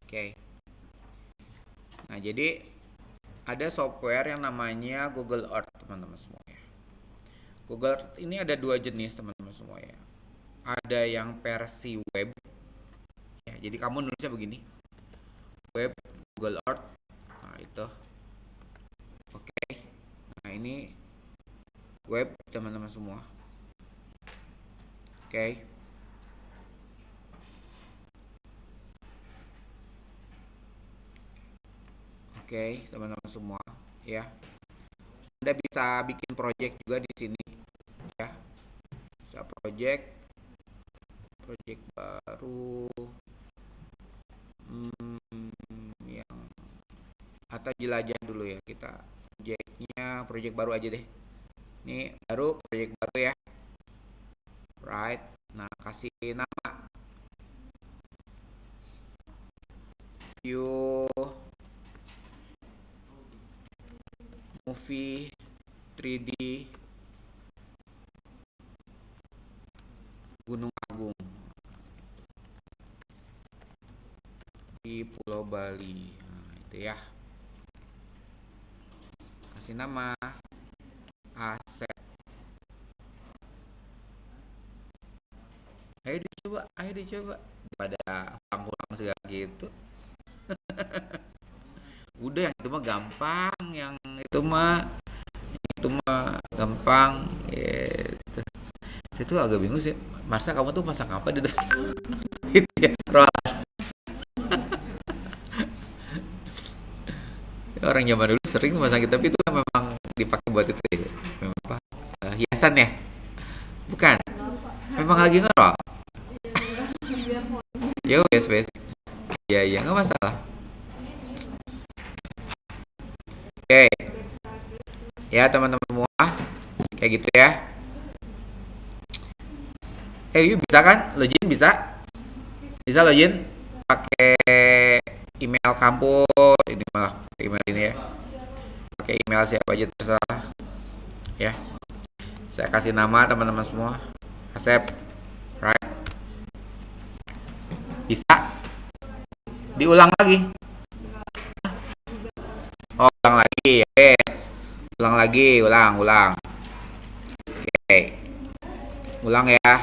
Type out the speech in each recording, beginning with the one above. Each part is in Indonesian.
Oke. Nah, jadi ada software yang namanya Google Earth, teman-teman semua ya. Google Earth ini ada dua jenis, teman-teman semua ya. Ada yang versi web ya. Jadi kamu nulisnya begini. Web Google Earth. Nah, itu. Oke. Nah, ini web, teman-teman semua. Oke. Oke, teman-teman semua ya. Anda bisa bikin project juga di sini ya. Bisa project baru yang atau jelajah dulu ya kita. Project baru aja deh. Ini baru project baru ya. Right. Nah, kasih nama view movie 3D Gunung Agung di Pulau Bali. Nah, itu ya. Kasih nama Asep. Ayo dicoba. Pada pulang-pulang segala gitu. Udah yang itu mah gampang, yang itu mah gampang gitu. Saya tuh agak bingung sih. Masa kamu tuh masak apa di depan? Gitu ya. Orang zaman dulu sering masak gitu, tapi itu kan memang dipakai buat itu ya. Memang apa? Hiasan ya? Bukan. Memang lagi ngerol. Ya wes wes. Ya ya nggak masalah. Oke, ya teman-teman semua, kayak gitu ya. Yuk bisa kan? Login bisa? Bisa login pakai email kampus ini malah pakai email ini ya. Pakai email siapa aja terserah ya. Saya kasih nama teman-teman semua. Asep, right? Bisa? Diulang lagi. Oh, ulang lagi. Yes. Ulang lagi, ulang. Oke. Ulang ya.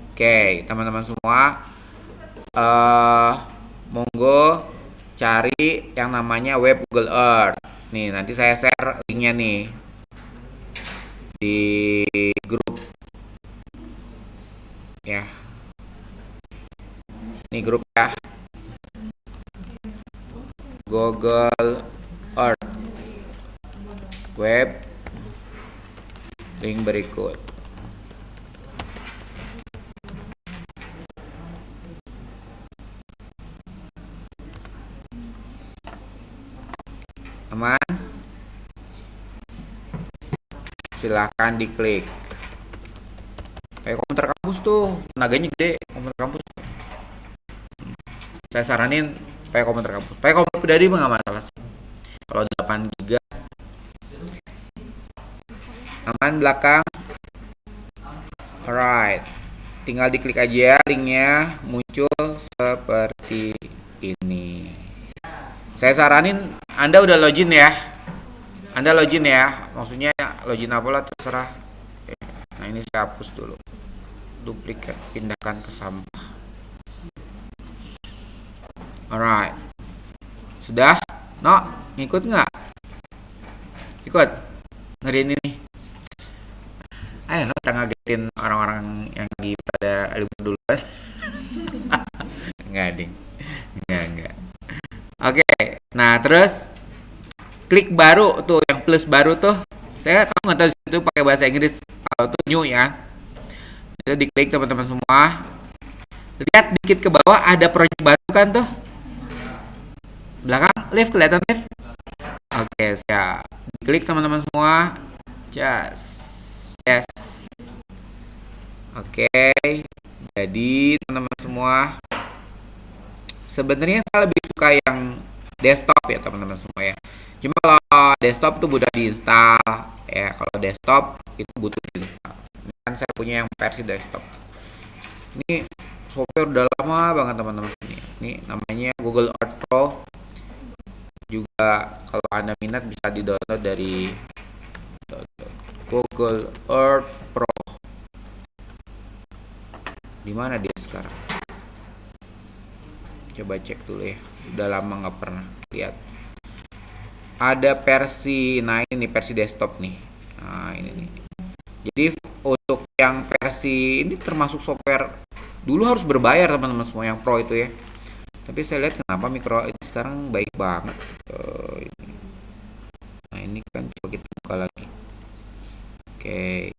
Oke, teman-teman semua. Monggo cari yang namanya web Google Earth. Nih, nanti saya share linknya nih di grup ya. Nih grup ya. Google Earth web link berikut. Aman? Silahkan diklik. Kayak komputer kampus tuh, tenaganya gede komputer kampus. Saya saranin pakai komputer kampus. Pakai komputer pribadi mah nggak masalah sih. Kalau 8 GB aman belakang. Alright. Tinggal diklik aja linknya muncul seperti ini. Saya saranin Anda udah login ya. Anda login ya. Maksudnya login apalah terserah. Nah, ini saya hapus dulu. Duplikat, pindahkan ke sampah. Alright. Sudah? No, ngikut nggak? Ikut. Ngerin ini. Ayo, no, kita ngagetin orang-orang yang lagi pada libur duluan. Enggak, ding. Enggak. Oke. Nah, terus klik baru tuh, yang plus baru tuh. Kamu nggak tahu itu pakai bahasa Inggris. Kalau tuh new ya. Itu diklik teman-teman semua. Lihat dikit ke bawah ada project baru kan tuh. Belakang lift kelihatan lift. Oke, siap. Diklik teman-teman semua. Yes. Oke. Jadi teman-teman semua, sebenarnya saya lebih suka yang desktop ya teman-teman semua ya. Cuma kalau desktop tuh mudah diinstal ya. Kalau desktop itu butuh diinstal. Ini kan saya punya yang versi desktop. Ini software udah lama banget teman-teman. Ini namanya Google Earth Pro. Juga kalau Anda minat bisa di-download dari Google Earth Pro. Di mana dia sekarang? Coba cek dulu ya. Udah lama nggak pernah lihat. Ada versi, nah ini versi desktop nih. Nah ini nih. Jadi untuk yang versi ini termasuk software dulu harus berbayar teman-teman semua yang pro itu ya. Tapi saya lihat kenapa micro ini sekarang baik banget. Ini. Nah ini kan coba kita buka lagi. Oke,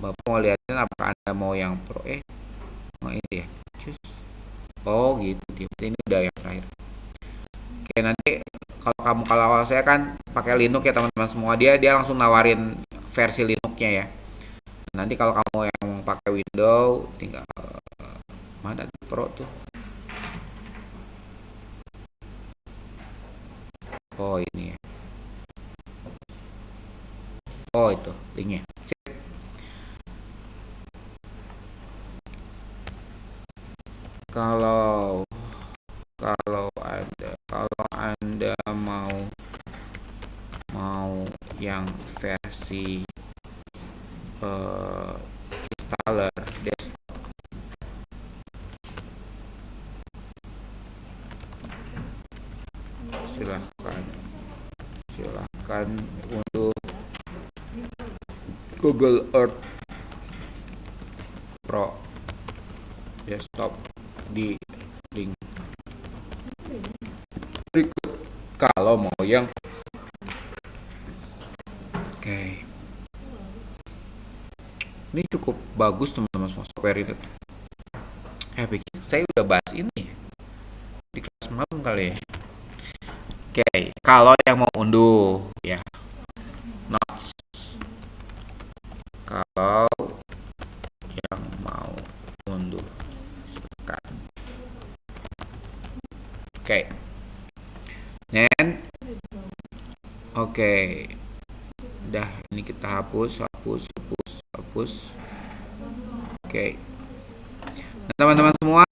Bapak mau lihatin apakah Anda mau yang pro? Mau ini ya. Cus. Oh gitu dia. Ini udah yang terakhir. Oke nanti kalau saya kan pakai Linux ya teman-teman semua, dia langsung nawarin versi Linuxnya ya. Nanti kalau kamu yang pakai Windows tinggal mana Pro tuh. Oh ini ya. Oh itu linknya. Kalau anda mau yang versi installer desktop, silahkan untuk Google Earth Pro desktop di link berikut. Kalau mau yang ini cukup bagus teman-teman semua software itu. Pikir saya udah bahas ini di kelas malam kali ya. Kalau yang mau unduh ya, notes. Kalau yang mau unduh silakan. Dan udah ini kita hapus. Nah, teman-teman semua,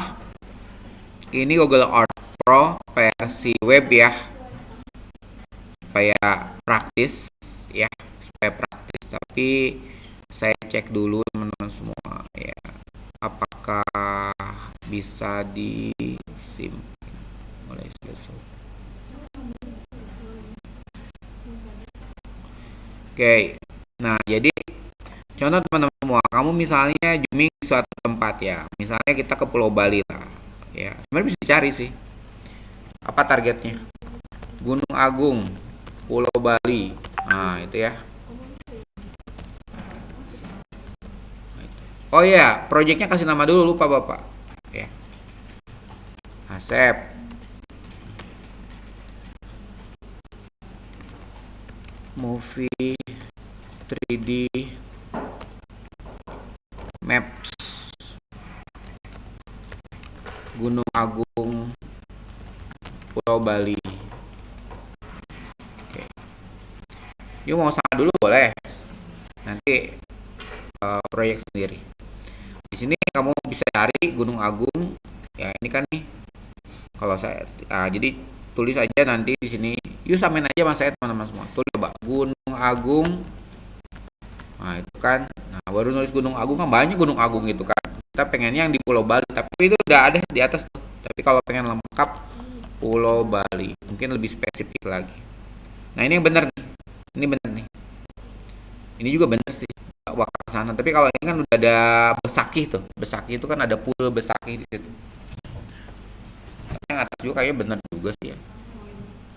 ini Google Earth Pro versi web ya, supaya praktis. Tapi saya cek dulu teman-teman semua ya, apakah bisa disimpan oleh selesai. Nah jadi contoh teman-teman semua, kamu misalnya zooming di suatu tempat ya, misalnya kita ke Pulau Bali lah ya, sebenarnya bisa dicari sih apa targetnya, Gunung Agung, Pulau Bali. Nah itu ya. Oh iya, proyeknya kasih nama dulu, lupa bapak ya. Asep movie 3D maps Gunung Agung Pulau Bali. Yuk mau sama dulu boleh, nanti proyek sendiri. Di sini kamu bisa cari Gunung Agung ya, ini kan nih kalau saya jadi tulis aja nanti di sini, yuk samain aja mas saya teman-teman semua, tulis coba Gunung Agung. Nah itu kan, nah baru nulis Gunung Agung, kan banyak Gunung Agung itu kan, kita pengennya yang di Pulau Bali, tapi itu udah ada di atas tuh. Tapi kalau pengen lengkap Pulau Bali, mungkin lebih spesifik lagi. Nah ini yang benar nih, ini benar nih, ini juga benar sih wakil sana. Tapi kalau ini kan udah ada Besakih tuh, Besakih itu kan ada Pulau Besakih di situ. Yang atas juga kayaknya benar juga sih ya.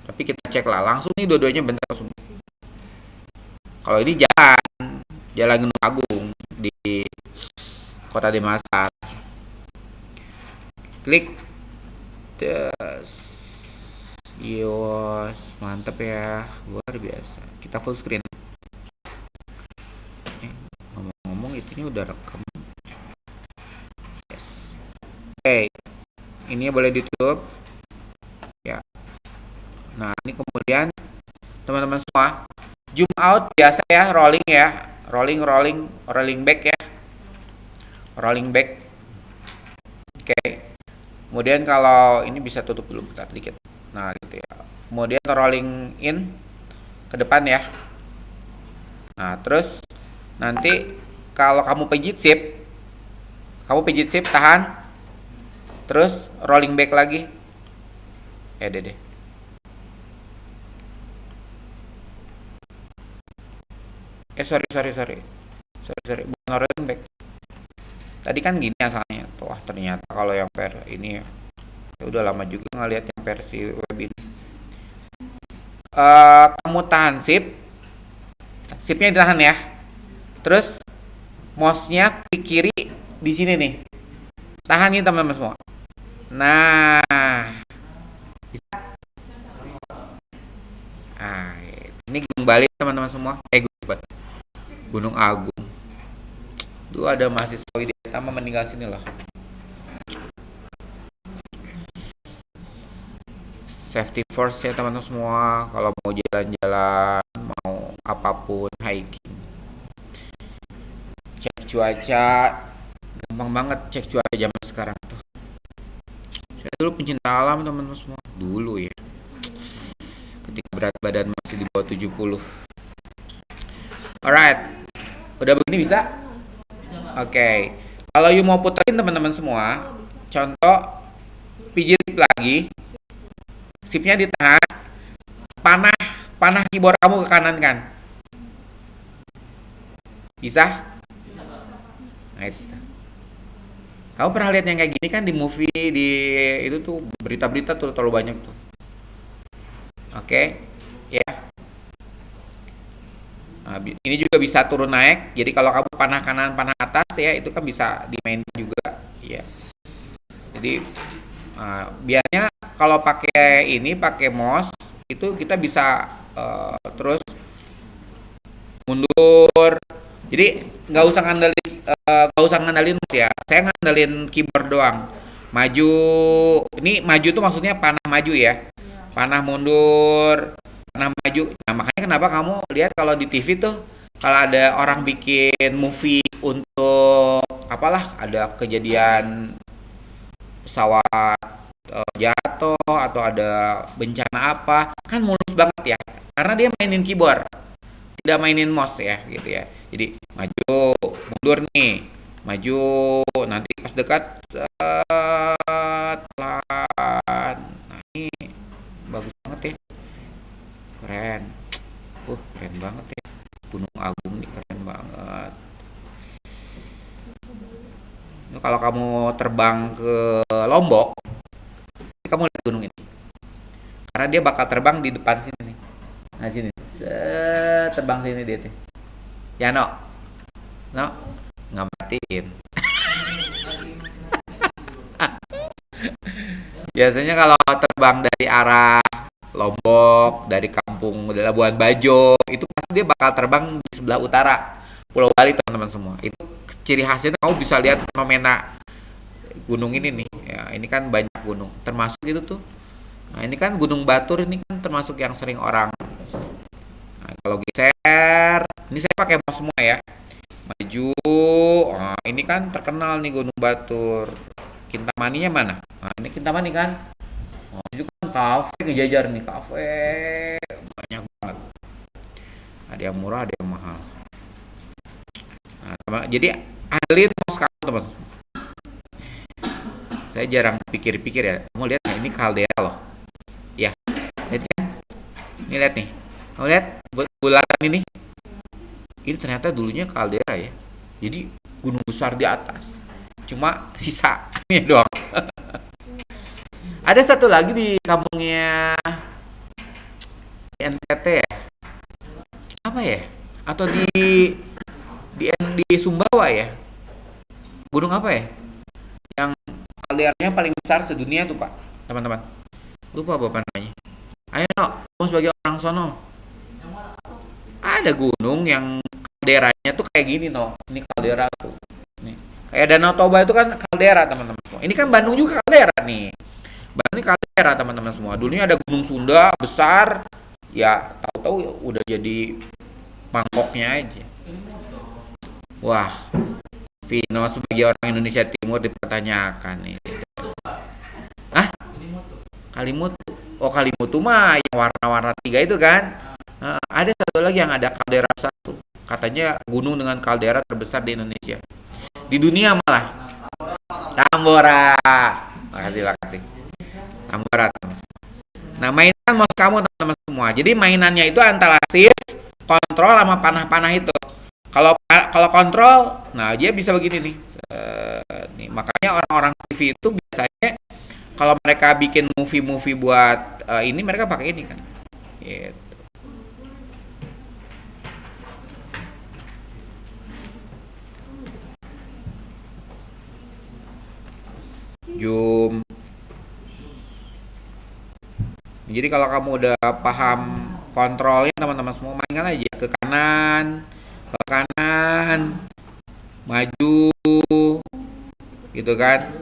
Tapi kita cek lah langsung nih, dua-duanya benar langsung. Kalau ini jalan Gunung Agung di Kota Denpasar. Klik tes. Yos, mantep ya, luar biasa. Kita full screen. Ngomong-ngomong itunya udah rekam. Yes. Ini boleh ditutup ya. Nah ini kemudian teman-teman semua, zoom out biasa ya, rolling ya, rolling back ya, rolling back. Oke. Kemudian kalau ini bisa tutup dulu bentar dikit. Nah, gitu ya. Kemudian rolling in ke depan ya. Nah, terus nanti kalau kamu pijit shift tahan, terus rolling back lagi. Deh. Sorry. Bukan rolling back. Tadi kan gini asalnya. Tuh, ternyata kalau yang ini ya. Udah lama juga ngeliat yang versi web ini. Kamu tahan shiftnya ditahan ya. Terus mouse-nya klik kiri di sini nih. Tahan nih teman-teman semua. Nah, bisa. Ini Gunung Bali teman-teman semua. Gunung Agung. Tuh ada mahasiswa Widya meninggal sini loh. Safety first ya teman-teman semua. Kalau mau jalan-jalan, mau apapun, hiking. Cek cuaca, gampang banget cek cuaca zaman sekarang tuh. Saya dulu pencinta alam teman-teman semua. Dulu ya. Ketika berat badan masih di bawah 70. Alright. Udah begini bisa? Oke. Kalau you mau puterin teman-teman semua, contoh pijit lagi. Shiftnya ditahan. Panah keyboard kamu ke kanan kan? Bisa? Nah, itu. Kamu pernah lihat yang kayak gini kan di movie, di itu tuh berita-berita tuh terlalu banyak tuh. Oke, ya. Nah, ini juga bisa turun naik. Jadi kalau kamu panah kanan, panah atas ya itu kan bisa dimainkan juga, ya. Jadi biasanya kalau pakai mouse itu kita bisa terus mundur. Jadi nggak usah ngandalin mouse ya. Saya ngandalin keyboard doang. Maju, ini maju tuh maksudnya panah maju ya. Panah mundur, panah maju. Nah makanya kenapa kamu lihat kalau di TV tuh kalau ada orang bikin movie untuk apalah, ada kejadian pesawat jatuh atau ada bencana apa, kan mulus banget ya. Karena dia mainin keyboard, tidak mainin mouse ya gitu ya. Jadi maju, mundur nih, maju, nanti pas dekat pelan. Nah ini bagus banget ya, keren. Keren banget ya, Gunung Agung nih keren banget. Ini kalau kamu terbang ke Lombok, kamu lihat gunung ini, karena dia bakal terbang di depan sini nih. Nah sini, terbang sini dia tuh. Ya no, nggak matiin. Biasanya kalau terbang dari arah Lombok, dari kampung Labuan Bajo, itu pasti dia bakal terbang di sebelah utara Pulau Bali teman-teman semua. Itu ciri khasnya kamu bisa lihat fenomena gunung ini nih. Ya, ini kan banyak gunung, termasuk itu tuh. Nah, ini kan Gunung Batur, ini kan termasuk yang sering orang. Nah, kalau geser, ini saya pakai mouse semua ya. Maju. Nah, ini kan terkenal nih Gunung Batur. Kintamaninya mana? Nah, ini Kintamani kan. Oh, itu kan kafe ngejajar nih, kafe banyak banget. Ada yang murah, ada yang mahal. Nah, jadi alin mouse kamu teman. Saya jarang pikir-pikir ya. Kamu lihat nih, ini kaldera loh. Ya, lihat kan? Ini lihat nih. Kamu lihat bulatan ini? Ini ternyata dulunya kaldera ya. Jadi gunung besar di atas. Cuma sisa ini doang. Ada satu lagi di kampungnya NTT ya. Apa ya? Atau di Sumbawa ya? Gunung apa ya? Yang kalderanya paling besar sedunia tuh Pak, teman-teman. Lupa apa namanya. Ayo no, kamu sebagai orang sono. Ada gunung yang kalderanya tuh kayak gini no. Ini kaldera tuh. Nih. Kayak Danau Toba itu kan kaldera teman-teman semua. Ini kan Bandung juga kaldera nih. Bandung ini kaldera teman-teman semua. Dulunya ada Gunung Sunda besar. Ya tahu-tahu udah jadi mangkoknya aja. Wah, Vino sebagai orang Indonesia Timur dipertanyakan nih. Kalimutu. Oh, Kalimutu mah yang warna-warna 3 itu kan. Ada satu lagi yang ada kaldera satu. Katanya gunung dengan kaldera terbesar di Indonesia. Di dunia malah. Tambora. Makasih. Tambora. Nah, mainan mau kamu teman-teman semua. Jadi mainannya itu antara shift, kontrol sama panah-panah itu. Kalau kontrol, nah dia bisa begini nih. Nih makanya orang-orang TV itu biasanya kalau mereka bikin movie-movie buat ini mereka pakai ini kan. Gitu. Zoom. Jadi kalau kamu udah paham kontrolnya teman-teman semua mainkan aja ke kanan, maju, gitu kan.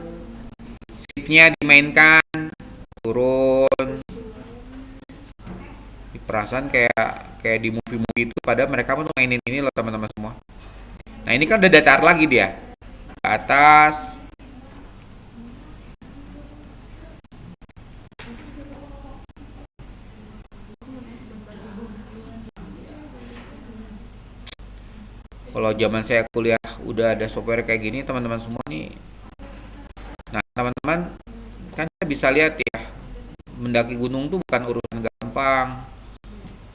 Shiftnya dimainkan, turun. Perasaan kayak di movie-movie itu pada mereka tuh mainin ini loh teman-teman semua. Nah ini kan udah datar lagi dia ke atas. Kalau zaman saya kuliah udah ada software kayak gini teman-teman semua nih. Nah teman-teman kan kita bisa lihat ya, mendaki gunung tuh bukan urusan gampang.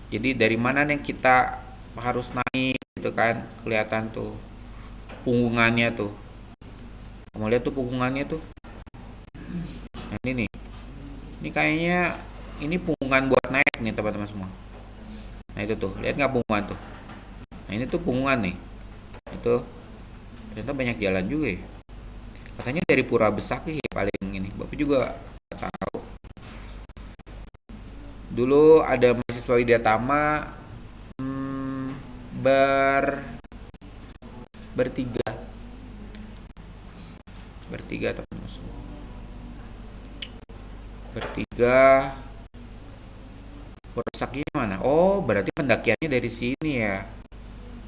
Jadi dari mana nih kita harus naik gitu kan, kelihatan tuh punggungannya tuh. Kamu lihat tuh punggungannya tuh. Nah ini nih, ini kayaknya ini punggungan buat naik nih teman-teman semua. Nah itu tuh, lihat nggak punggungan tuh? Nah ini tuh punggungan nih. Itu ternyata banyak jalan juga ya. Katanya dari Pura Besaki ya paling ini. Bapak juga nggak tahu. Dulu ada mahasiswa Widyatama bertiga teman-teman semua. Bertiga. Pura Besaki mana? Oh berarti pendakiannya dari sini ya.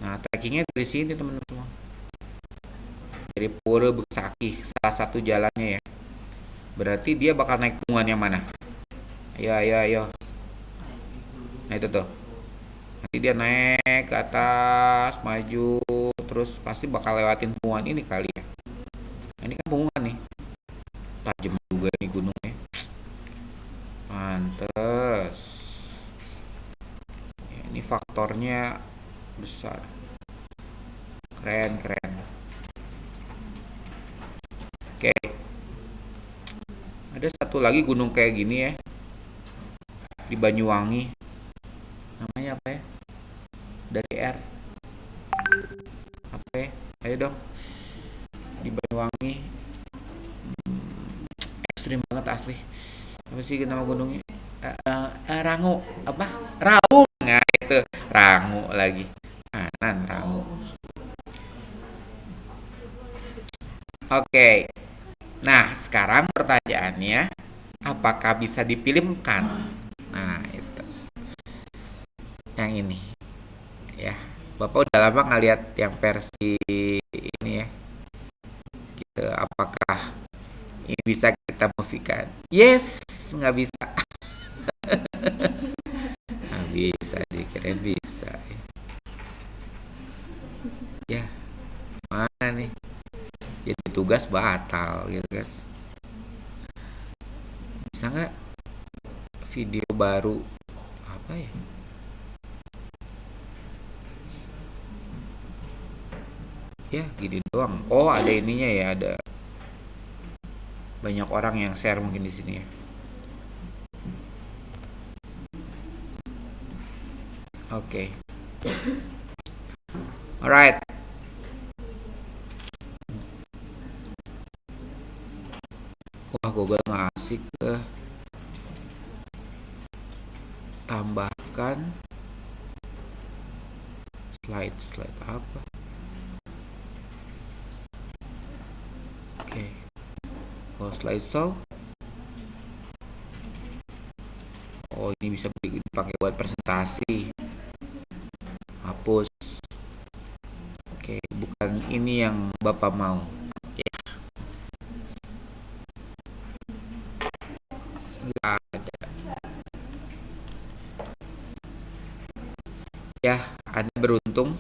Nah trekkingnya dari sini teman-teman semua. Dari Pura Besaki salah satu jalannya ya. Berarti dia bakal naik punggungan yang mana? Ayo. Nah itu tuh. Nanti dia naik ke atas, maju, terus pasti bakal lewatin punggungan ini kali ya. Nah, ini kan punggungan nih. Tajam juga nih gunungnya. Pantes. Ya, ini faktornya besar. Keren. Oke. Ada satu lagi gunung kayak gini ya. Di Banyuwangi. Namanya apa ya? Dari R. Apa ya? Ayo dong. Di Banyuwangi. Ekstrim banget asli. Apa sih nama gunungnya? Rangu. Apa? Raung. Nah itu. Rangu lagi. Kanan Rangu. Oke. Nah, sekarang pertanyaannya, apakah bisa difilmkan? Nah, itu. Yang ini. Ya, Bapak udah lama nggak lihat yang versi ini ya. Gitu, apakah ini bisa kita moviekan? Yes, nggak bisa. Nggak bisa, dikirain bisa. Ya, mana nih? Jadi tugas batal gitu kan. Bisa nggak video baru apa ya? Ya gini doang. Oh ada ininya ya, ada banyak orang yang share mungkin di sini ya. Oke. Alright. Wah Google ngasih ke tambahkan slide apa? Oke. Kalau slideshow, oh ini bisa dipakai buat presentasi. Hapus. Oke, bukan ini yang Bapak mau. Ya. Ya, Anda beruntung.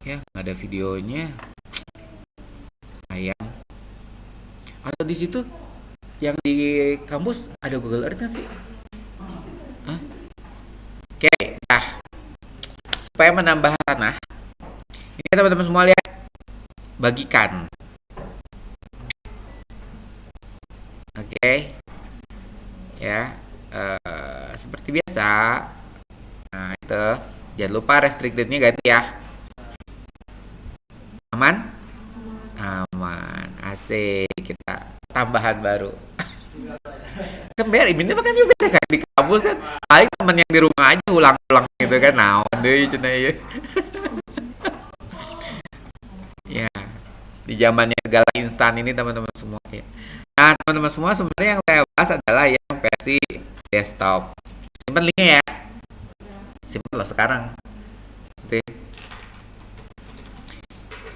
Ya, nggak ada videonya. Sayang. Atau di situ yang di kampus ada Google Earth kan sih? Hah? Oke, nah, supaya menambah tanah, ini teman-teman semua lihat, bagikan. Oke, ya, seperti biasa. Nah, itu jangan lupa restricted-nya ganti ya. Aman? Aman. Asik, kita tambahan baru. Kan biar ini mah kan juga kan di kampus kan. Paling temen yang di rumah aja ulang-ulang gitu kan. Naon deui cenah ieu. Ya, di zamannya segala instan ini teman-teman semua ya. Nah, teman-teman semua sebenarnya yang saya bahas adalah yang versi desktop. Simpan linknya ya. Simpan loh sekarang. Oke.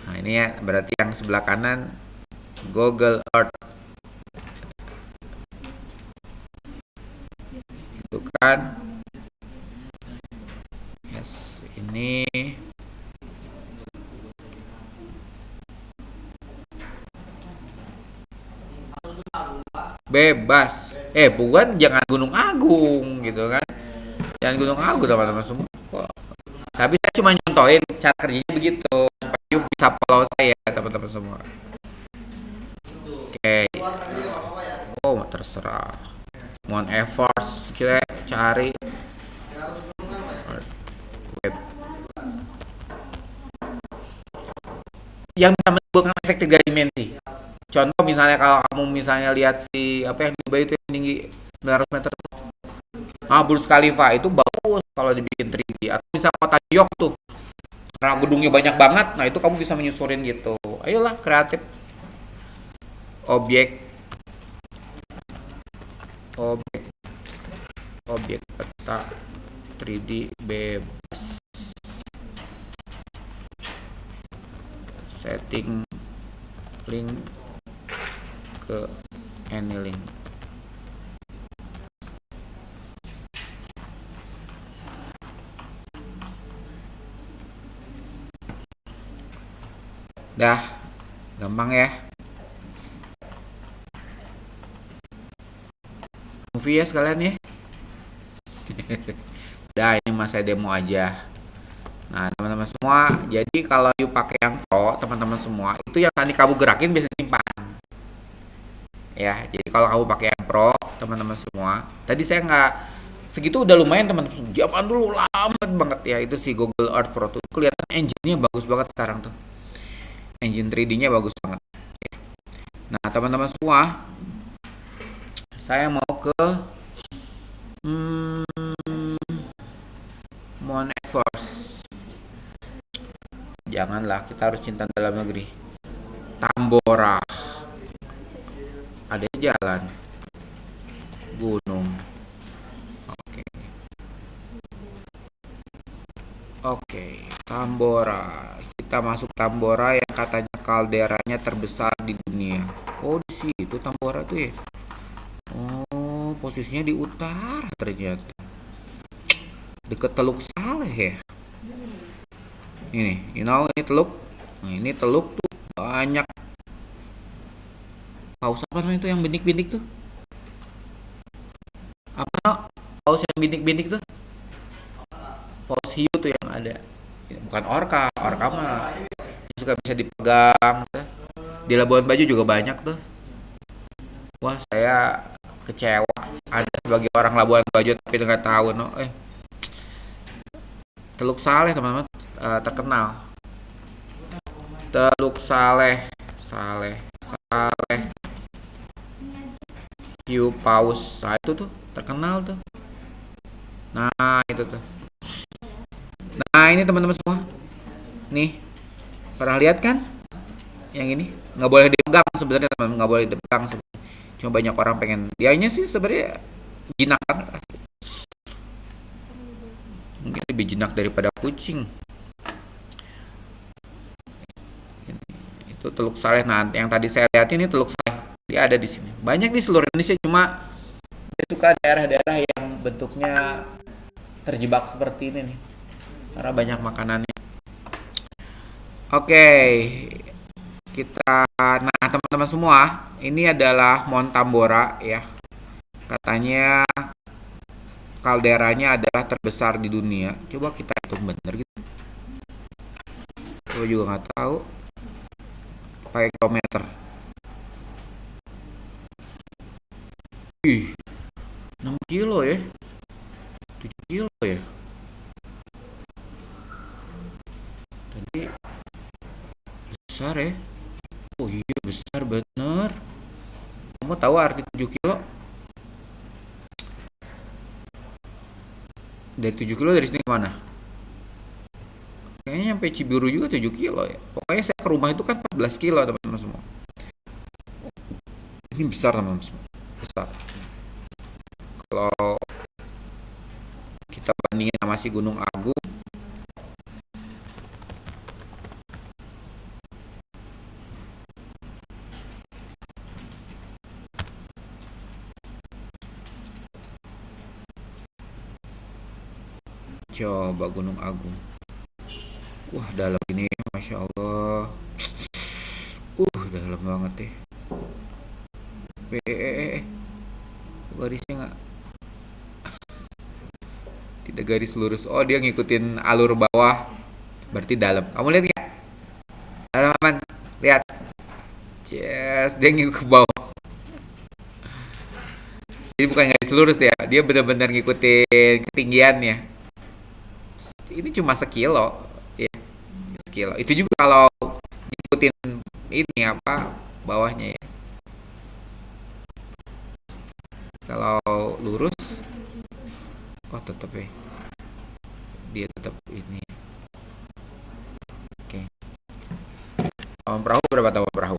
Nah, ini ya berarti yang sebelah kanan Google Earth. Itu kan. Yes, ini bebas. Bukan jangan Gunung Agung gitu kan. Jangan Gunung Agung teman-teman semua. Kok. Tapi saya cuma nyontohin cara kerjanya begitu supaya you bisa follow saya teman-teman semua. Oke. Oh, terserah. Mohon effort kita cari web yang bisa menimbulkan efek tiga dimensi. Contoh misalnya kalau kamu misalnya lihat si apa yang di Dubai itu yang tinggi 900 meter. Ah, Burj Khalifa itu bagus kalau dibikin 3D. Atau bisa kota New York tuh. Karena gedungnya banyak banget, nah itu kamu bisa menyusurin gitu. Ayolah kreatif. Objek, objek, objek peta 3D bebas. Setting link ke AnyLink. Dah, gampang ya. Movie ya sekalian ya. Dah, ini mas saya demo aja. Nah, teman-teman semua, jadi kalau you pakai yang Pro, teman-teman semua, itu yang tadi kamu gerakin bisa simpan. Ya, jadi kalau kamu pakai yang Pro, teman-teman semua, tadi saya nggak segitu udah lumayan teman-teman. Zaman dulu lambat banget ya itu si Google Earth Pro tuh. Kelihatan engine-nya bagus banget sekarang tuh. Engine 3D-nya bagus banget. Nah, teman-teman semua, saya mau ke Mount Everest. Janganlah, kita harus cinta dalam negeri. Tambora. Ada jalan. Gunung. Oke. Oke, Tambora. Kita masuk Tambora yang katanya kalderanya terbesar di dunia. Oh, di situ Tambora tuh ya. Oh, posisinya di utara ternyata. Deket Teluk Saleh ya. Ini, ini teluk. Nah, ini teluk tuh banyak. Paus apa namanya itu yang bintik-bintik tuh? Apa no? Paus yang bintik-bintik tuh? Paus hiu tuh yang ada. Bukan orca, orca mah suka bisa dipegang. Tuh. Di Labuan Bajo juga banyak tuh. Wah, saya kecewa. Ada sebagai orang Labuan Bajo tapi nggak tahu no. Teluk Saleh teman-teman terkenal. Teluk Saleh, Saleh, Saleh, hiu paus. Nah, itu tuh terkenal tuh. Nah, itu tuh. Nah, ini teman-teman semua. Nih, pernah lihat kan? Yang ini nggak boleh dipegang sebenarnya teman, nggak boleh dipegang. Cuma banyak orang pengen. Dianya sih sebenarnya jinak banget. Mungkin lebih jinak daripada kucing. Itu Teluk Saleh. Nah, yang tadi saya lihat ini Teluk Saleh. Dia ada di sini. Banyak di seluruh Indonesia, cuma dia suka daerah-daerah yang bentuknya terjebak seperti ini nih. Karena banyak makanannya. Oke, kita nah teman-teman semua, ini adalah Mount Tambora ya. Katanya kalderanya adalah terbesar di dunia. Coba kita hitung bener gitu. Gue juga nggak tahu. Pakai kilometer. Ih, 6 kilo ya. 7 kilo ya. Tadi besar ya. Oh iya besar bener. Kamu tahu arti 7 kilo? Dari 7 kilo dari sini kemana? Kayaknya sampai Ciburu juga 7 kilo ya. Pokoknya saya ke rumah itu kan 14 kilo teman-teman semua. Ini besar teman-teman semua. Besar. Kalau kita bandingin sama si Gunung Agung, coba Gunung Agung. Wah dalam ini, masya Allah. Dalam banget deh. Garisnya nggak? Tidak garis lurus. Oh dia ngikutin alur bawah. Berarti dalam. Kamu lihat nggak? Dalam aman. Lihat. Yes, dia ngikut ke bawah. Jadi bukan garis lurus ya. Dia benar-benar ngikutin ketinggiannya. Ini cuma sekilo. Ya, sekilo. Itu juga kalau ngikutin ini apa bawahnya ya. Kalau lurus, oh tetap ya. Dia tetap ini. Oke. Tahun perahu berapa tahun perahu?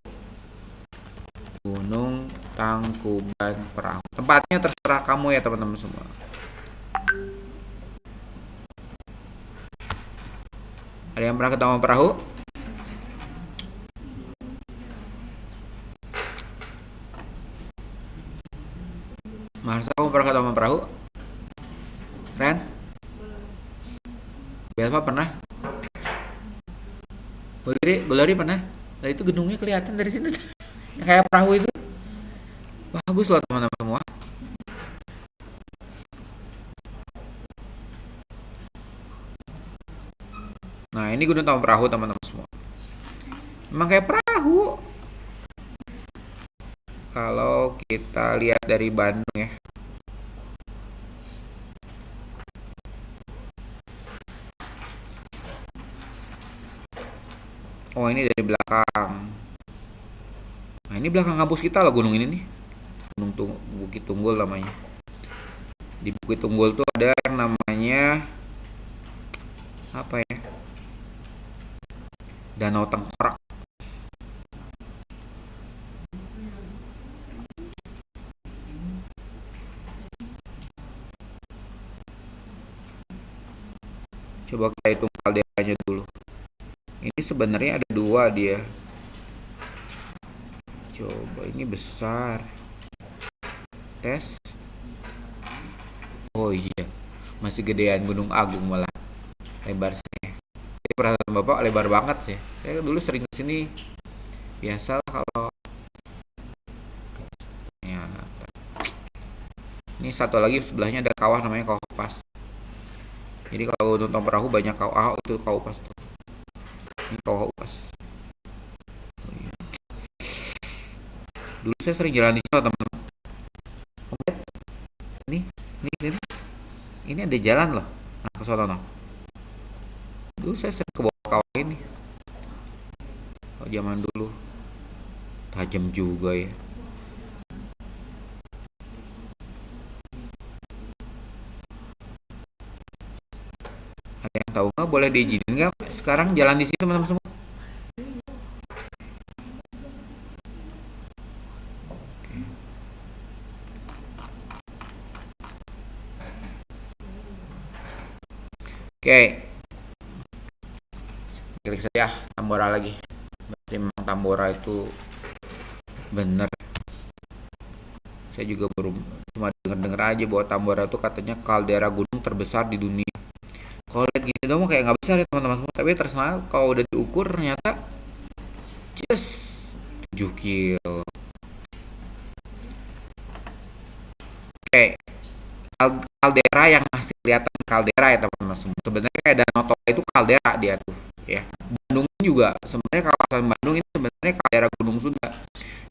Gunung Tangkuban Perahu. Tempatnya terserah kamu ya teman-teman semua. Ada yang pernah ke Taman Perahu? Marsa, kamu pernah ke Taman Perahu? Ren? Belva pernah? Glory pernah? Nah itu gedungnya kelihatan dari sini. Yang kayak perahu itu. Bagus loh teman-teman semua. Nah ini Gunung Taman Perahu teman-teman semua. Emang kayak perahu. Kalau kita lihat dari Bandung ya. Oh ini dari belakang. Nah ini belakang kampus kita loh gunung ini nih. Bukit Tunggul namanya. Di Bukit Tunggul tuh ada yang namanya apa ya? Danau Tengkorak. Coba kita hitung kalderanya dulu. Ini sebenarnya ada dua dia. Coba ini besar. Tes. Oh iya, masih gedean Gunung Agung malah. Lebar sih. Jadi perasaan bapak lebar banget sih. Saya dulu sering kesini. Biasa kalau ya. Ini satu lagi sebelahnya ada kawah namanya Kawah Pas. Jadi kalau nonton perahu banyak kawah, itu Kawah Pas tuh. Ini Kawah Pas. Oh, iya. Dulu saya sering jalan di sini teman-teman. Ini sini. Ini ada jalan loh. Nah, ke sono no. Dulu saya sering ke bawah kawah ini. Oh, zaman dulu. Tajam juga ya. Ada yang tahu nggak? Boleh diizinin nggak sekarang jalan di sini teman-teman semua? Oke. Klik saja Tambora lagi. Berarti memang Tambora itu bener. Saya juga baru cuma denger aja bahwa Tambora itu katanya kaldera gunung terbesar di dunia. Kalau lihat gini dong kayak nggak besar ya teman-teman semua. Tapi ternyata kalau udah diukur ternyata just 7 kilo. Oke, kaldera yang masih kelihatan kaldera ya teman-teman semua. Sebenarnya kayak Danau Toba itu kaldera dia tuh, ya. Bandung juga sebenarnya kawasan Bandung ini sebenarnya kaldera Gunung Sunda.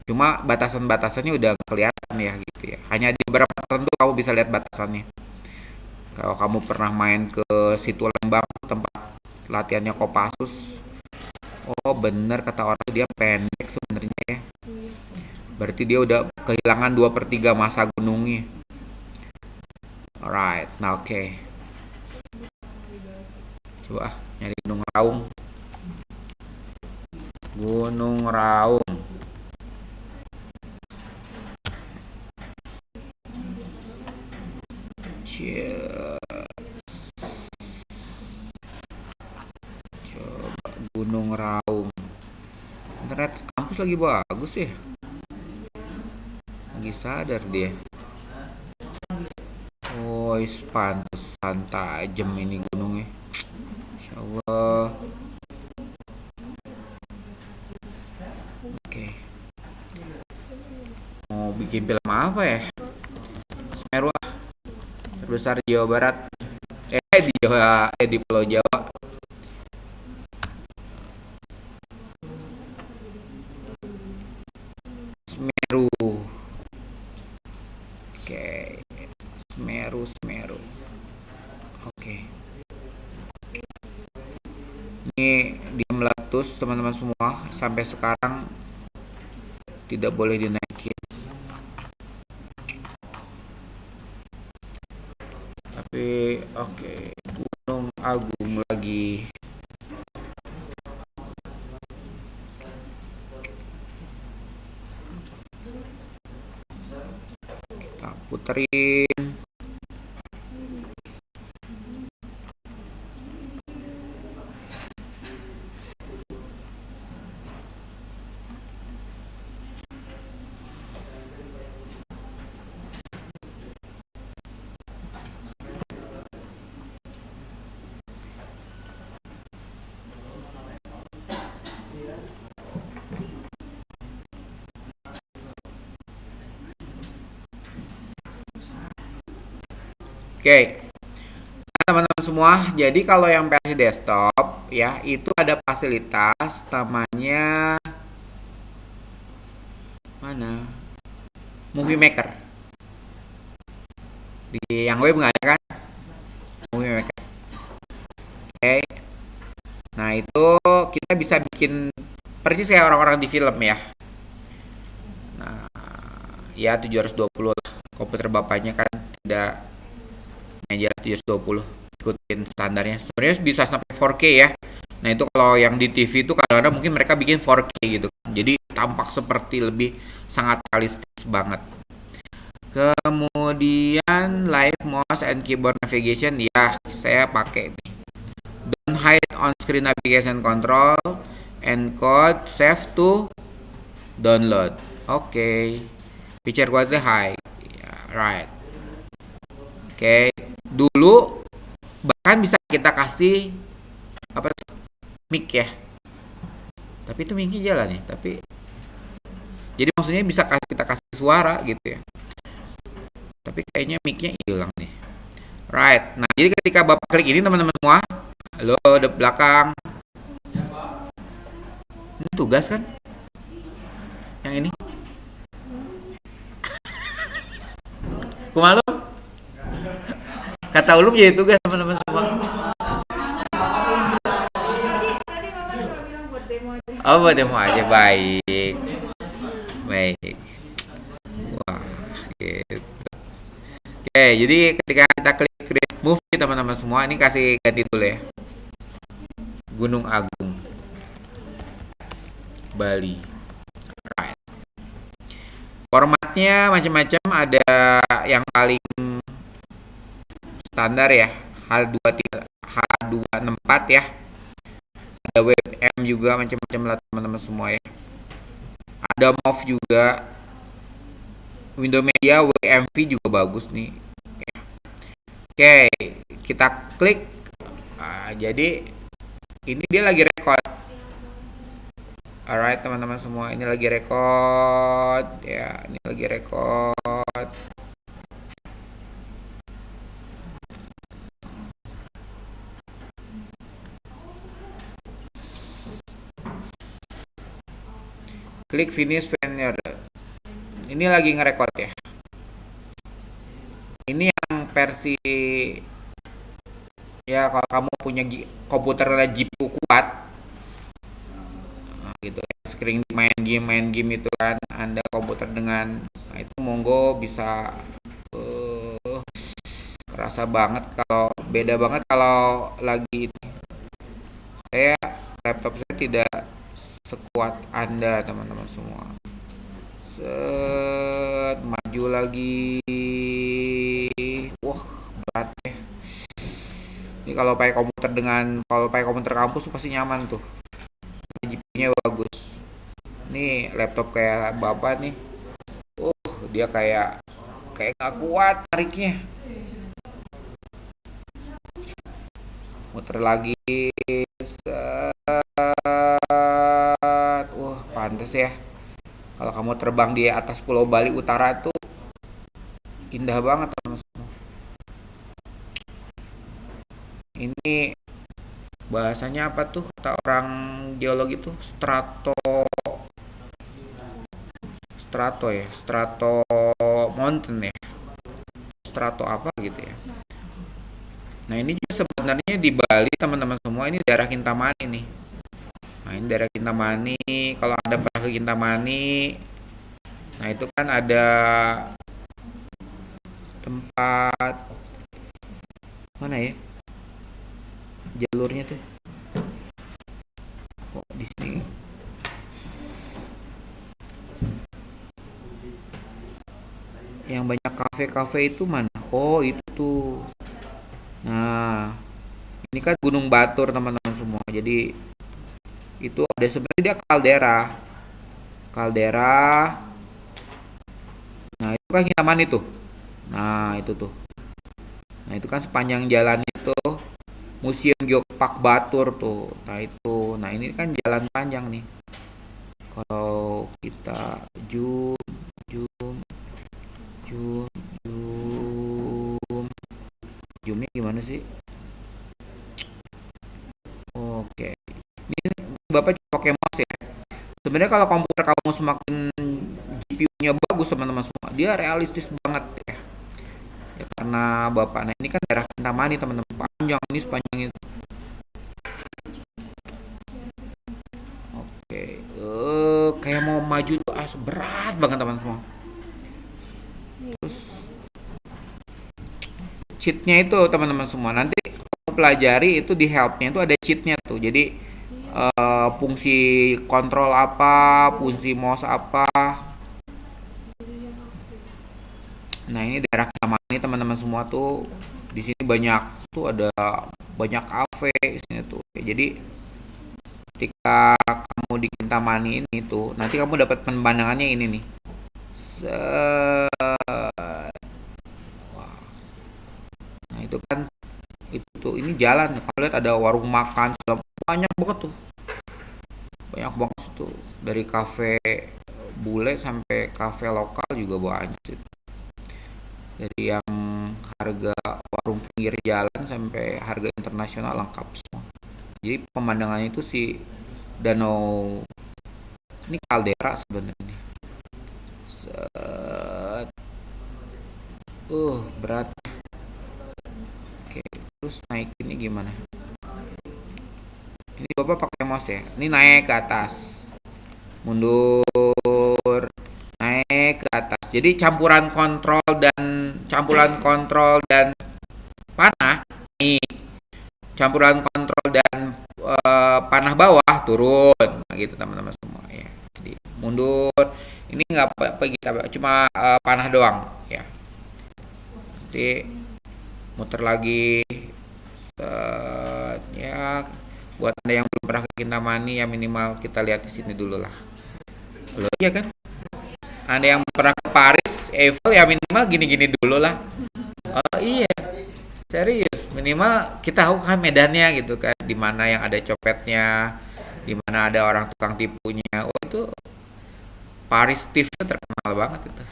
Cuma batasan-batasannya udah kelihatan ya gitu ya. Hanya di beberapa tertentu kamu bisa lihat batasannya. Kalau kamu pernah main ke situ Lembang tempat latihannya Kopassus, oh bener kata orang dia pendek sebenarnya ya. Berarti dia udah kehilangan 2/3 masa gunungnya. Alright, nah oke. Coba nyari Gunung Raung. Gunung Raung. Coba Gunung Raung. Internet kampus lagi bagus ya. Lagi sadar dia. Oh, pantesan tajam ini gunungnya. Insya Allah. Oke. Mau bikin film apa ya? Semeru terbesar di Jawa Barat. Di Jawa, di Pulau Jawa. Semeru. Oke. Semeru. Oke. Ini dia meletus teman-teman semua. Sampai sekarang tidak boleh dinaikin. Tapi oke. Gunung Agung lagi. Kita puterin. Oke, teman-teman semua. Jadi kalau yang versi desktop ya itu ada fasilitas namanya mana? Movie Maker. Di yang web nggak ada kan? Movie Maker. Oke. Nah itu kita bisa bikin persis kayak orang-orang di film ya. Nah ya 720 lah. Komputer bapaknya kan tidak meja 720, ikutin standarnya. Sebenarnya bisa sampai 4K ya. Nah itu kalau yang di TV itu kadang-kadang mungkin mereka bikin 4K gitu. Jadi tampak seperti lebih sangat realistis banget. Kemudian live mouse and keyboard navigation ya saya pakai nih. Don't hide on screen navigation control, encode, save to download. Oke. Picture quality high. Yeah, right. Oke. Dulu bahkan bisa kita kasih apa mic ya. Tapi itu micnya jalan ya. Tapi jadi maksudnya bisa kita kasih suara gitu ya. Tapi kayaknya micnya hilang nih. Right. Nah, jadi ketika Bapak klik ini teman-teman semua, halo di belakang. Ini tugas kan? Yang ini. Kumalu? Kata ulum jadi tugas teman-teman semua. Oh, buat demo aja. Baik. Wah, gitu. Oke, jadi ketika kita klik create movie teman-teman semua, ini kasih ganti dulu ya. Gunung Agung, Bali. Right. Formatnya macam-macam, ada yang paling standar ya, H264 ya. ada WebM juga, macam-macam lah teman-teman semua ya. Ada MOV juga, Windows Media WMV juga bagus nih. Oke, kita klik. Jadi ini dia lagi record. Alright teman-teman semua, ini lagi record ya, ini lagi record. Klik finish venue. Ini lagi ngerekord ya. Ini yang versi ya, kalau kamu punya komputer GPU kuat, gitu ya, sering main game itu kan, Anda komputer dengan, nah itu monggo bisa. Kerasa banget, kalau beda banget kalau lagi ini. Saya laptop saya tidak sekuat Anda teman-teman semua. Set, maju lagi. Wah, berat ya. Ini kalau pakai komputer kampus pasti nyaman tuh. GPU-nya bagus. Nih laptop kayak Bapak nih. Dia kayak nggak kuat tariknya. Muter lagi. Set. Pantes ya. Kalau kamu terbang di atas Pulau Bali Utara tuh indah banget teman-teman. Ini bahasanya apa tuh kata orang geologi tuh? Strato mountain ya. Strato apa gitu ya. Nah, ini juga sebenarnya di Bali teman-teman semua, ini daerah Kintamani nih. Nah, ini daerah Kintamani. Kalau Anda pernah ke Kintamani, nah itu kan ada tempat mana ya? Jalurnya tuh. Kok di sini? Yang banyak kafe-kafe itu mana? Oh, itu tuh. Nah, ini kan Gunung Batur teman-teman semua. Jadi itu ada sebenarnya dia kaldera. Kaldera. Nah, itu kan Kintamani tuh. Nah, itu tuh. Nah, itu kan sepanjang jalan itu Museum Geopark Batur tuh. Nah, itu. Nah, ini kan jalan panjang nih. Kalau kita zoom, zoom, zoom, zoom. Zoomnya gimana sih? Oke. Ini Bapak pakai mouse ya. Sebenarnya kalau komputer kamu semakin GPU-nya bagus teman-teman semua, dia realistis banget ya. Ya karena Bapak, nah ini kan daerah Kintamani teman-teman, panjang ini sepanjang itu. Oke, kayak mau maju tuh berat banget teman-teman semua. Terus cheatnya itu teman-teman semua, nanti kamu pelajari itu di helpnya itu ada cheatnya tuh. Jadi fungsi kontrol apa, fungsi mouse apa. Nah, ini daerah Kintamani teman-teman semua tuh. Di sini banyak tuh, ada banyak kafe di sini tuh. Jadi ketika kamu di Kintamani ini tuh, nanti kamu dapat pemandangannya ini nih. Wah. Nah, itu kan itu tuh, ini jalan. Kalau lihat ada warung makan, banyak banget tuh. Banyak banget tuh. Dari kafe bule sampai kafe lokal juga banyak sih. Dari yang harga warung pinggir jalan sampai harga internasional lengkap semua. Jadi pemandangannya itu si danau, ini kaldera sebenarnya. Set. Berat. Oke, terus naik ini gimana? Ini Bapak pakai mouse ya. Ini naik ke atas. Mundur, naik ke atas. Jadi campuran kontrol dan panah nih. Campuran kontrol dan panah bawah turun, nah, gitu teman-teman semua ya. Jadi mundur, ini nggak apa-apa kita cuma panah doang ya. Nanti muter lagi. Set, ya Buat anda yang belum pernah ke Kintamani ya minimal kita lihat di sini dulu lah. Loh, iya kan? Anda yang pernah ke Paris, Eiffel ya minimal gini-gini dulu lah. Oh iya, serius. Minimal kita tahu kan medannya gitu kan, di mana yang ada copetnya, di mana ada orang tukang tipunya. Oh itu Paris Thief itu terkenal banget itu.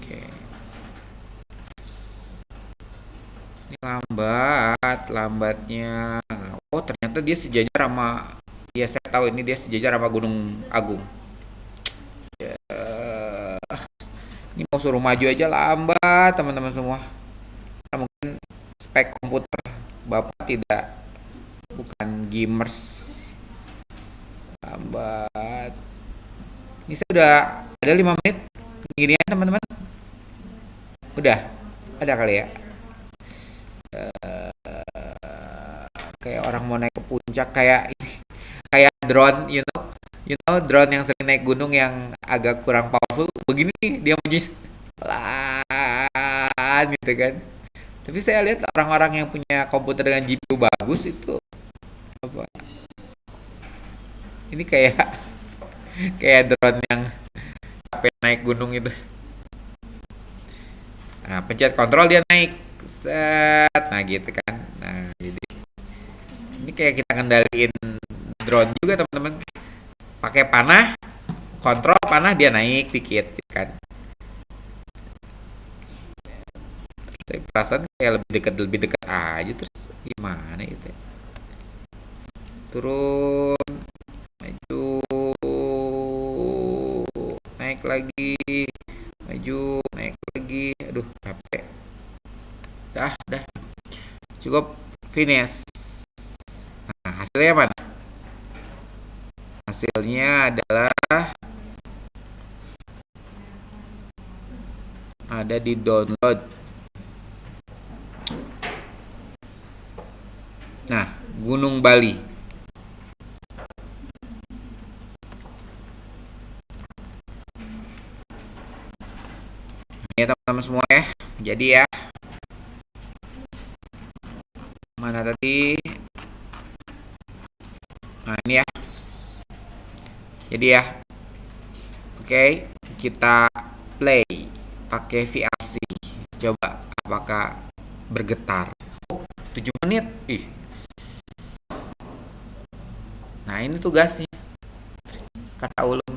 Oke. Ini lambatnya. Oh ternyata dia sejajar sama, ya saya tahu ini dia sejajar sama Gunung Agung. Ya, ini mau suruh maju aja lambat teman-teman semua. Nah, mungkin spek komputer Bapak tidak, bukan gamers, lambat. Ini saya udah ada 5 menit gini ya teman-teman. Udah ada kali ya. Kayak orang mau naik ke puncak, kayak ini, kayak drone, you know drone yang sering naik gunung yang agak kurang powerful begini nih, dia maju pelan gitu kan. Tapi saya lihat orang-orang yang punya komputer dengan GPU bagus itu apa, ini kayak kayak drone yang capek naik gunung itu. Nah, pencet kontrol dia naik. Set. Nah, gitu kan. Nah, jadi ini kayak kita kendaliin drone juga, teman-teman. Pakai panah, kontrol panah dia naik dikit gitu kan. Tapi perasaan kayak lebih dekat aja, terus gimana itu ya? Turun, maju, naik lagi, maju, naik lagi. Aduh, capek. Dah. Cukup, finish. Nah, hasilnya mana? Hasilnya adalah ada di download. Nah, Gunung Bali. Ya teman-teman semua ya. Jadi ya, mana tadi? Nah, ini ya. Jadi ya. Oke, kita play pakai VLC. Coba apakah bergetar. 7 menit. Ih. Nah, ini tugasnya. Kata ulun.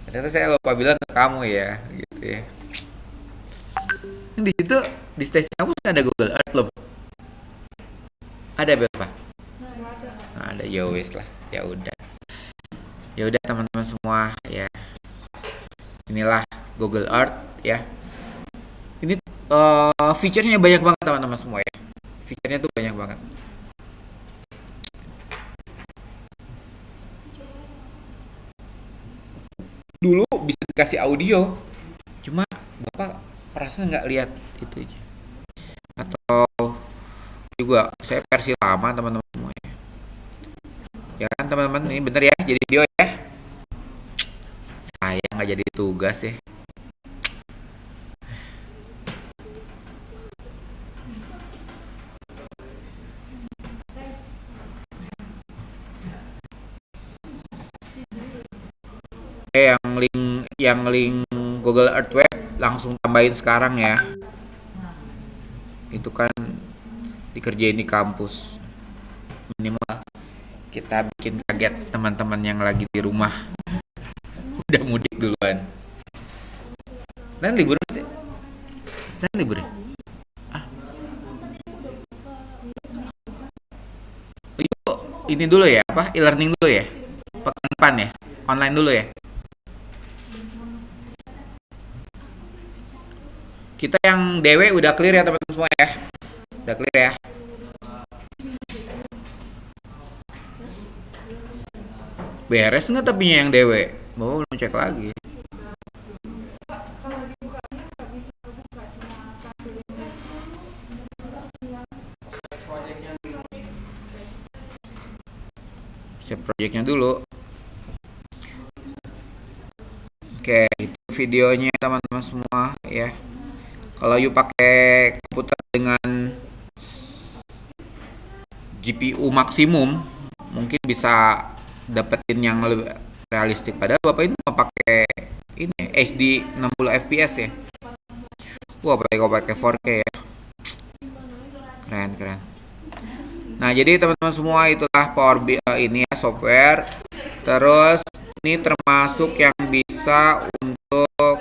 Ternyata saya lupa bilang ke kamu ya, gitu ya. Di situ di stasiun kampus ada Google Earth loh. Ada berapa? Nah, ada, ya wes lah. Ya udah. Ya udah teman-teman semua ya. Inilah Google Earth ya. Ini fiturnya banyak banget teman-teman semua ya. Fiturnya tuh banyak banget. Dulu bisa dikasih audio, cuma bapak perasaan nggak lihat itu aja. Atau juga saya versi lama teman-teman semua ya. Ya kan teman-teman, ini bener ya jadi video ya. Saya nggak jadi tugas ya. Yang link Google Earth Web langsung tambahin sekarang ya. Itu kan dikerjain di kampus. Minimal kita bikin kaget teman-teman yang lagi di rumah. Udah mudik duluan. Senin libur sih? Senin libur ya? Ah, yuk ini dulu ya, apa? E-learning dulu ya? Pekan depan ya? Online dulu ya? Kita yang DW udah clear ya teman-teman semua ya? Udah clear ya? Beres nggak tapi yang DW? Mau belum cek lagi. Save projectnya dulu. Oke, itu videonya teman-teman semua ya. Kalau you pakai komputer dengan GPU maksimum, mungkin bisa dapetin yang lebih realistik. Padahal Bapak ini mau pakai ini HD 60 fps ya. Wah, apalagi kalau pakai 4K ya. Keren, keren. Nah, jadi teman-teman semua itulah Power BI ini ya software. Terus ini termasuk yang bisa untuk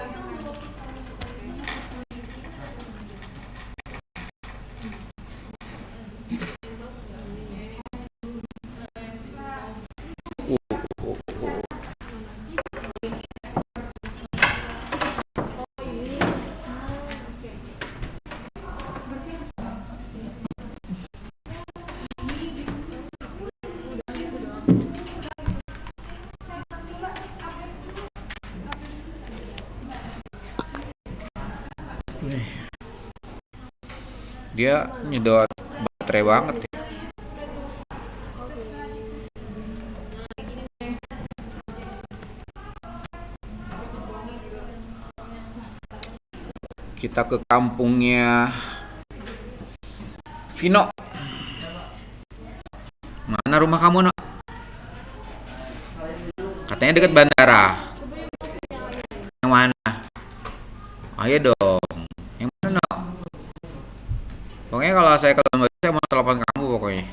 dia nyedot baterai banget ya. Kita ke kampungnya Vino. Mana rumah kamu, Nok? Katanya dekat bandara. Yang mana? Ayo dong. Yang mana, Nok? Pokoknya kalau saya ke Lembang, saya mau telepon kamu pokoknya.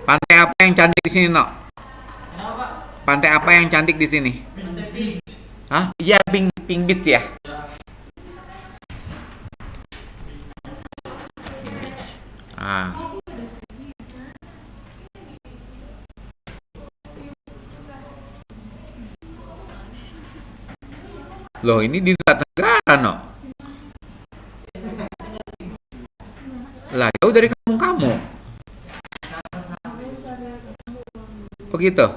Pantai apa yang cantik di sini, Nok? Pantai apa yang cantik di sini? Hah? Iya, Pink Beach ya. Ah, loh ini di Nusa Tenggara, Nok. Lah, jauh dari kampung kamu. Oh gitu.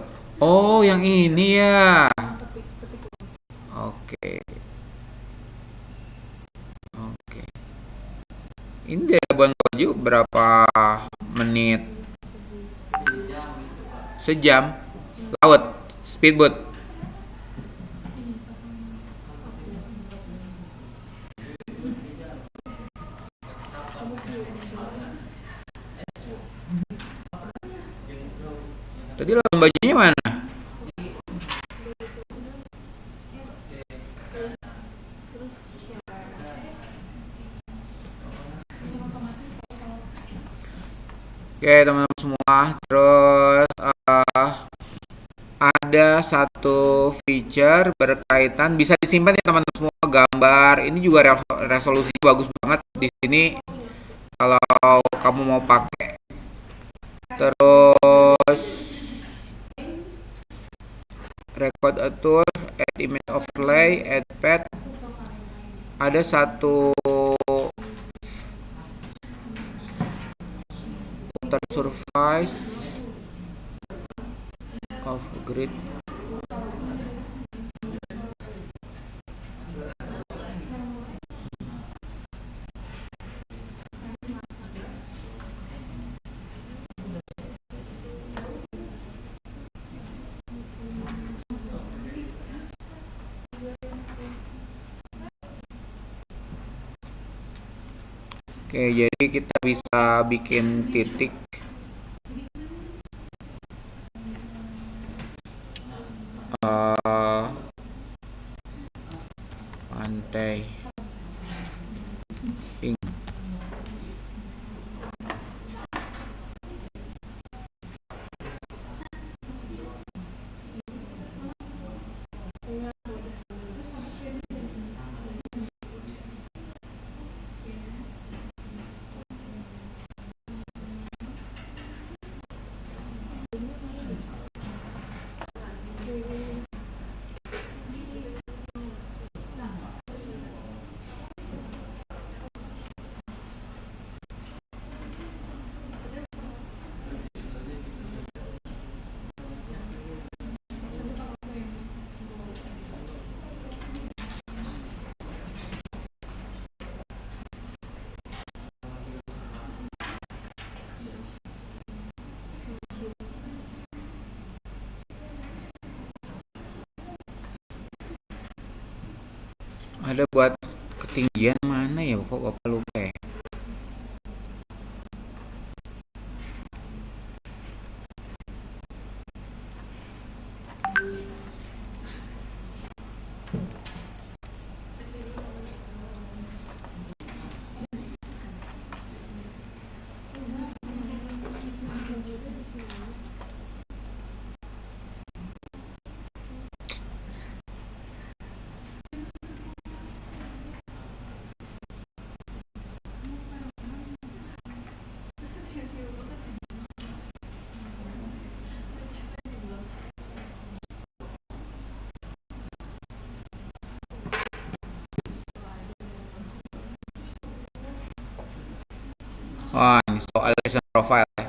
Oh, yang ini ya. Oke, oke. Ini dari Labuan Bajo berapa menit? Sejam. Laut, speedboat. Tadi Labuan Bajonya mana? Oke, teman-teman semua. Terus ada satu feature berkaitan bisa disimpan ya teman-teman semua, gambar. Ini juga resolusinya bagus banget di sini kalau kamu mau pakai. Terus record atur, add image overlay, add pad. Ada satu water surface of grid. Oke, jadi kita bisa bikin titik pantai pink. Ada buat ketinggian mana ya, kok Bapak lupa ya. Wah, ini soal elevation profile ya.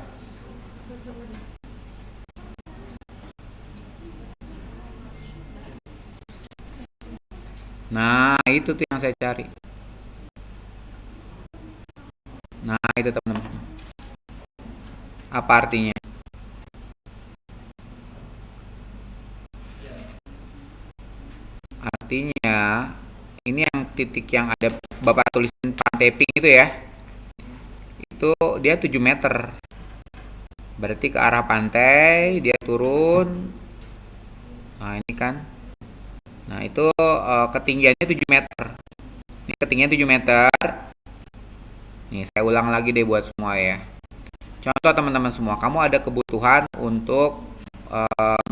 Nah, itu tuh yang saya cari. Nah, itu teman-teman. Apa artinya? Artinya, ini yang titik yang ada Bapak tulisin pantai pink itu ya. Itu dia 7 meter. Berarti ke arah pantai, dia turun. Nah, ini kan. Nah, itu ketinggiannya 7 meter. Ini ketinggian 7 meter. Nih, saya ulang lagi deh buat semua ya. Contoh teman-teman semua, kamu ada kebutuhan untuk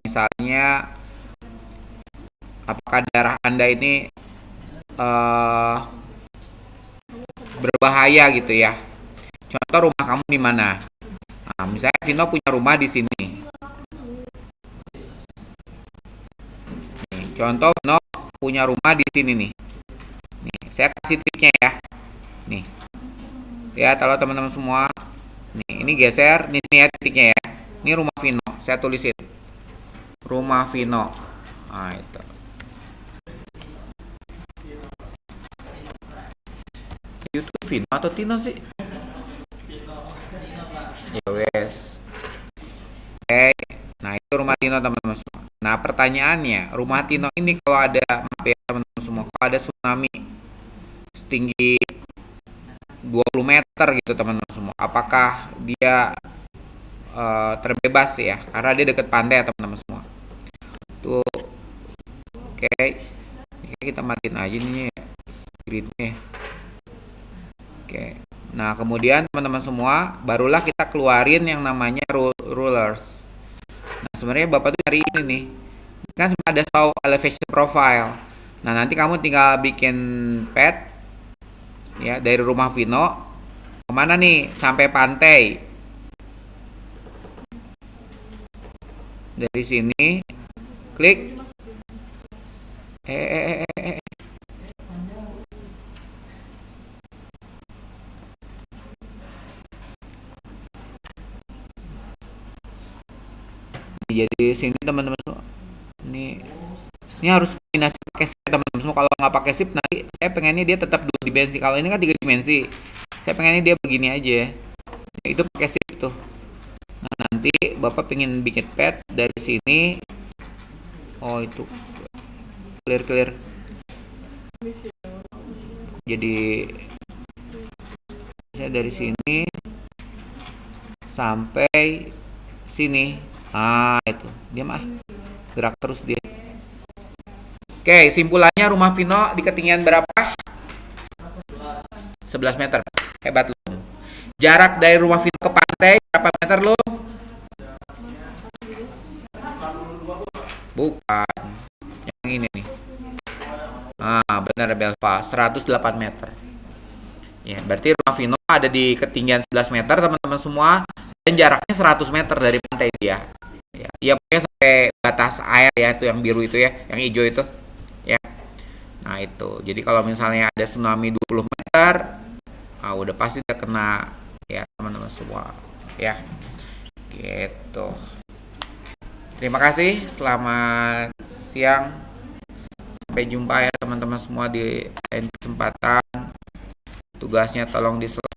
misalnya apakah daerah Anda ini berbahaya gitu ya. Contoh rumah kamu di mana? Nah, misalnya Vino punya rumah di sini. Nih, contoh Vino punya rumah di sini nih. Nih, saya kasih triknya ya. Nih. Ya, kalau teman-teman semua. Nih, ini geser, nih sini ya titiknya ya. Ini rumah Vino, saya tulisin. Rumah Vino. Nah, itu. Itu Vino atau Tino sih? Ya wes. Oke. Nah, itu rumah Tino teman-teman semua. Nah, pertanyaannya, rumah Tino ini kalau ada, maaf ya teman-teman semua, kalau ada tsunami setinggi 20 meter gitu teman-teman semua, apakah dia terbebas ya? Karena dia dekat pantai ya teman-teman semua. Tuh, oke. Kita matiin aja nih ya, gridnya. Oke. Nah, kemudian teman-teman semua, barulah kita keluarin yang namanya rulers. Nah, sebenarnya Bapak tuh cari ini nih. Kan ada show elevation profile. Nah, nanti kamu tinggal bikin pet ya dari rumah Vino. Kemana nih? Sampai pantai. Dari sini klik jadi sini teman-teman semua. Ini harus kombinasi pakai sip teman-teman semua. Kalau nggak pakai sip nanti saya pengennya dia tetap 2 dimensi. Kalau ini kan 3 dimensi. Saya pengennya dia begini aja. Itu pakai sip tuh. Nah, nanti Bapak pengen bikin pet dari sini. Oh, itu clear. Jadi saya dari sini sampai sini. Ah, itu. Dia mah gerak terus dia. Oke, simpulannya rumah Vino di ketinggian berapa? 11 meter. Hebat lu. Jarak dari rumah Vino ke pantai berapa meter lu? Bukan. Yang ini nih. Ah, benar Belva, 108 meter. Ya, berarti rumah Vino ada di ketinggian 11 meter teman-teman semua dan jaraknya 100 meter dari pantai dia. Ya pokoknya sampai batas air ya, itu yang biru itu ya, yang hijau itu. Ya. Nah, itu. Jadi kalau misalnya ada tsunami 20 meter, udah pasti dia kena ya teman-teman semua. Ya. Gitu. Terima kasih. Selamat siang. Sampai jumpa ya teman-teman semua di lain kesempatan. Tugasnya tolong diselesaikan